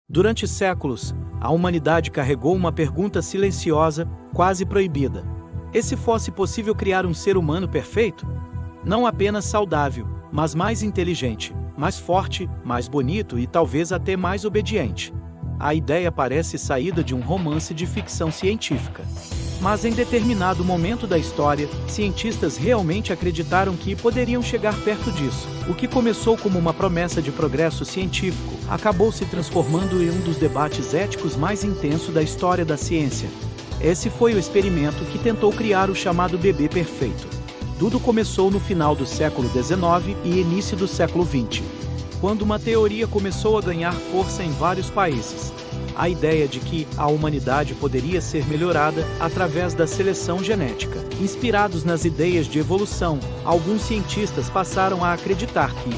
Durante séculos, a humanidade carregou uma pergunta silenciosa, quase proibida. E se fosse possível criar um ser humano perfeito? Não apenas saudável, mas mais inteligente, mais forte, mais bonito e talvez até mais obediente. A ideia parece saída de um romance de ficção científica. Mas em determinado momento da história, cientistas realmente acreditaram que poderiam chegar perto disso. O que começou como uma promessa de progresso científico, acabou se transformando em um dos debates éticos mais intensos da história da ciência. Esse foi o experimento que tentou criar o chamado bebê perfeito. Tudo começou no final do século XIX e início do século XX, quando uma teoria começou a ganhar força em vários países. A ideia de que a humanidade poderia ser melhorada através da seleção genética. Inspirados nas ideias de evolução, alguns cientistas passaram a acreditar que,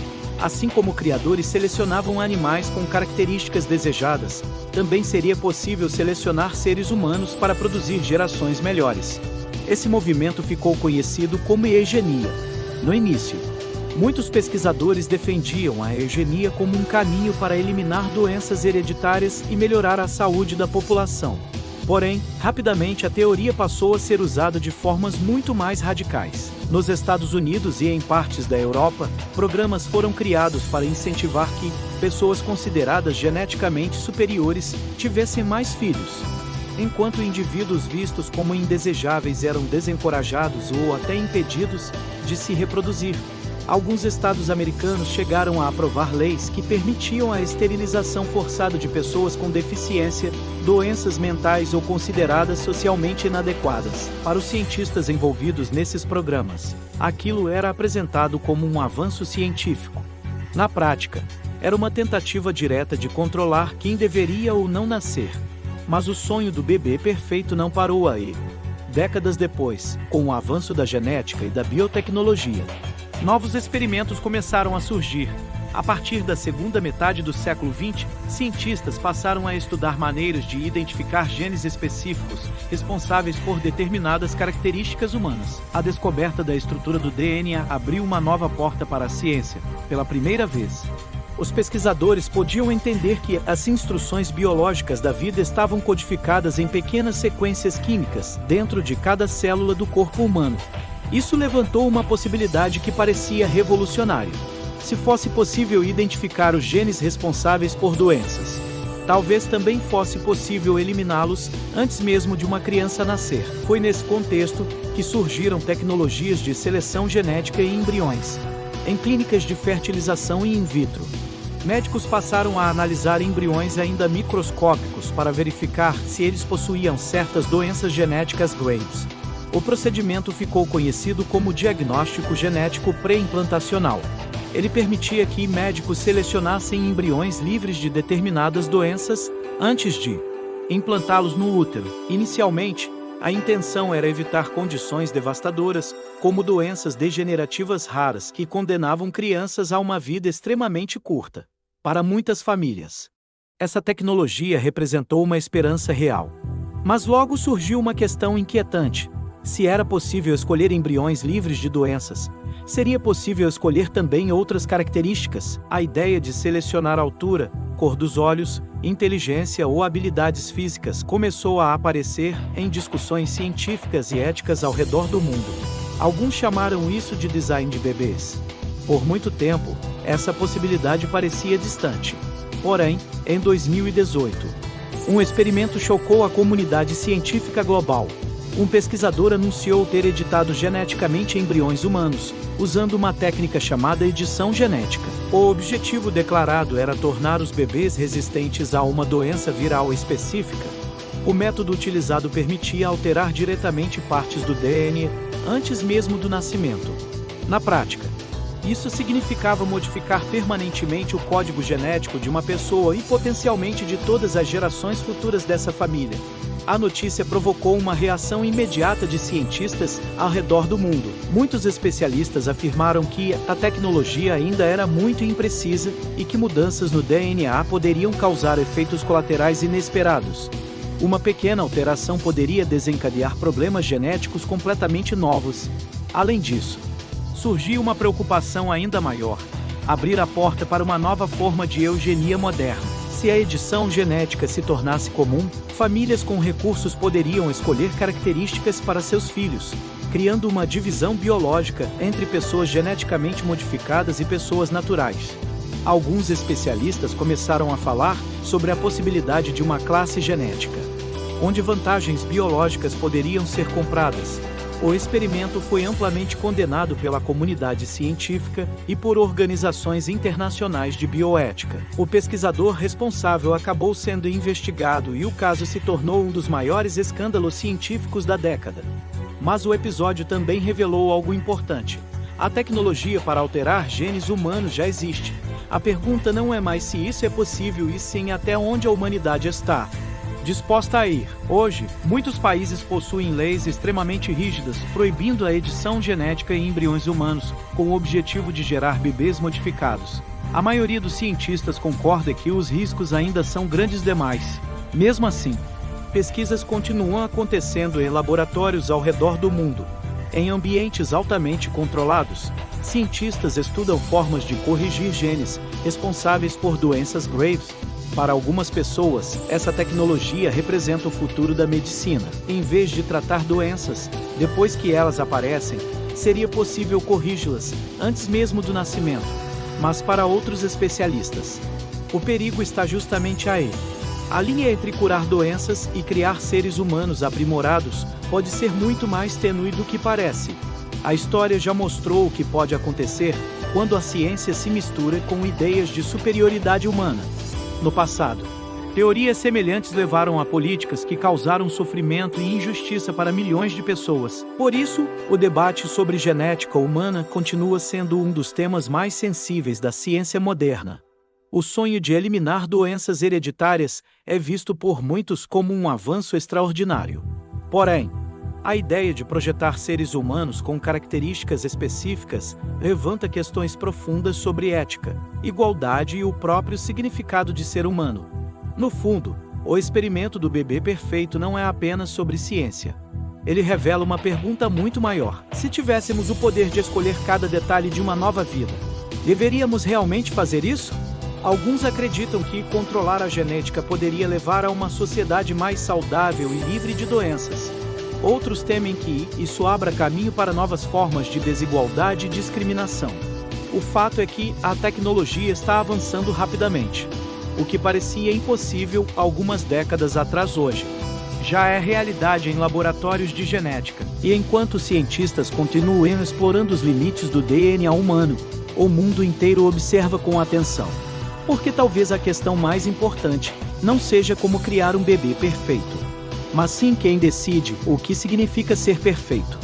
assim como criadores selecionavam animais com características desejadas, também seria possível selecionar seres humanos para produzir gerações melhores. Esse movimento ficou conhecido como eugenia. No início, muitos pesquisadores defendiam a eugenia como um caminho para eliminar doenças hereditárias e melhorar a saúde da população. Porém, rapidamente a teoria passou a ser usada de formas muito mais radicais. Nos Estados Unidos e em partes da Europa, programas foram criados para incentivar que pessoas consideradas geneticamente superiores tivessem mais filhos, enquanto indivíduos vistos como indesejáveis eram desencorajados ou até impedidos de se reproduzir. Alguns estados americanos chegaram a aprovar leis que permitiam a esterilização forçada de pessoas com deficiência, doenças mentais ou consideradas socialmente inadequadas. Para os cientistas envolvidos nesses programas, aquilo era apresentado como um avanço científico. Na prática, era uma tentativa direta de controlar quem deveria ou não nascer. Mas o sonho do bebê perfeito não parou aí. Décadas depois, com o avanço da genética e da biotecnologia, novos experimentos começaram a surgir. A partir da segunda metade do século XX, cientistas passaram a estudar maneiras de identificar genes específicos responsáveis por determinadas características humanas. A descoberta da estrutura do DNA abriu uma nova porta para a ciência. Pela primeira vez, os pesquisadores podiam entender que as instruções biológicas da vida estavam codificadas em pequenas sequências químicas dentro de cada célula do corpo humano. Isso levantou uma possibilidade que parecia revolucionária. Se fosse possível identificar os genes responsáveis por doenças, talvez também fosse possível eliminá-los antes mesmo de uma criança nascer. Foi nesse contexto que surgiram tecnologias de seleção genética em embriões, em clínicas de fertilização e in vitro. Médicos passaram a analisar embriões ainda microscópicos para verificar se eles possuíam certas doenças genéticas graves. O procedimento ficou conhecido como diagnóstico genético pré-implantacional. Ele permitia que médicos selecionassem embriões livres de determinadas doenças antes de implantá-los no útero. Inicialmente, a intenção era evitar condições devastadoras, como doenças degenerativas raras que condenavam crianças a uma vida extremamente curta. Para muitas famílias, essa tecnologia representou uma esperança real. Mas logo surgiu uma questão inquietante. Se era possível escolher embriões livres de doenças, seria possível escolher também outras características. A ideia de selecionar altura, cor dos olhos, inteligência ou habilidades físicas começou a aparecer em discussões científicas e éticas ao redor do mundo. Alguns chamaram isso de design de bebês. Por muito tempo, essa possibilidade parecia distante. Porém, em 2018, um experimento chocou a comunidade científica global. Um pesquisador anunciou ter editado geneticamente embriões humanos, usando uma técnica chamada edição genética. O objetivo declarado era tornar os bebês resistentes a uma doença viral específica. O método utilizado permitia alterar diretamente partes do DNA antes mesmo do nascimento. Na prática, isso significava modificar permanentemente o código genético de uma pessoa e potencialmente de todas as gerações futuras dessa família. A notícia provocou uma reação imediata de cientistas ao redor do mundo. Muitos especialistas afirmaram que a tecnologia ainda era muito imprecisa e que mudanças no DNA poderiam causar efeitos colaterais inesperados. Uma pequena alteração poderia desencadear problemas genéticos completamente novos. Além disso, surgiu uma preocupação ainda maior: abrir a porta para uma nova forma de eugenia moderna. Se a edição genética se tornasse comum, famílias com recursos poderiam escolher características para seus filhos, criando uma divisão biológica entre pessoas geneticamente modificadas e pessoas naturais. Alguns especialistas começaram a falar sobre a possibilidade de uma classe genética, onde vantagens biológicas poderiam ser compradas. O experimento foi amplamente condenado pela comunidade científica e por organizações internacionais de bioética. O pesquisador responsável acabou sendo investigado e o caso se tornou um dos maiores escândalos científicos da década. Mas o episódio também revelou algo importante. A tecnologia para alterar genes humanos já existe. A pergunta não é mais se isso é possível e sim até onde a humanidade está disposta a ir. Hoje, muitos países possuem leis extremamente rígidas, proibindo a edição genética em embriões humanos, com o objetivo de gerar bebês modificados. A maioria dos cientistas concorda que os riscos ainda são grandes demais. Mesmo assim, pesquisas continuam acontecendo em laboratórios ao redor do mundo. Em ambientes altamente controlados, cientistas estudam formas de corrigir genes responsáveis por doenças graves. Para algumas pessoas, essa tecnologia representa o futuro da medicina. Em vez de tratar doenças, depois que elas aparecem, seria possível corrigi-las antes mesmo do nascimento. Mas para outros especialistas, o perigo está justamente aí. A linha entre curar doenças e criar seres humanos aprimorados pode ser muito mais tênue do que parece. A história já mostrou o que pode acontecer quando a ciência se mistura com ideias de superioridade humana. No passado, teorias semelhantes levaram a políticas que causaram sofrimento e injustiça para milhões de pessoas. Por isso, o debate sobre genética humana continua sendo um dos temas mais sensíveis da ciência moderna. O sonho de eliminar doenças hereditárias é visto por muitos como um avanço extraordinário. Porém, a ideia de projetar seres humanos com características específicas levanta questões profundas sobre ética, igualdade e o próprio significado de ser humano. No fundo, o experimento do bebê perfeito não é apenas sobre ciência. Ele revela uma pergunta muito maior. Se tivéssemos o poder de escolher cada detalhe de uma nova vida, deveríamos realmente fazer isso? Alguns acreditam que controlar a genética poderia levar a uma sociedade mais saudável e livre de doenças. Outros temem que isso abra caminho para novas formas de desigualdade e discriminação. O fato é que a tecnologia está avançando rapidamente. O que parecia impossível algumas décadas atrás hoje já é realidade em laboratórios de genética. E enquanto cientistas continuam explorando os limites do DNA humano, o mundo inteiro observa com atenção. Porque talvez a questão mais importante não seja como criar um bebê perfeito, mas sim quem decide o que significa ser perfeito.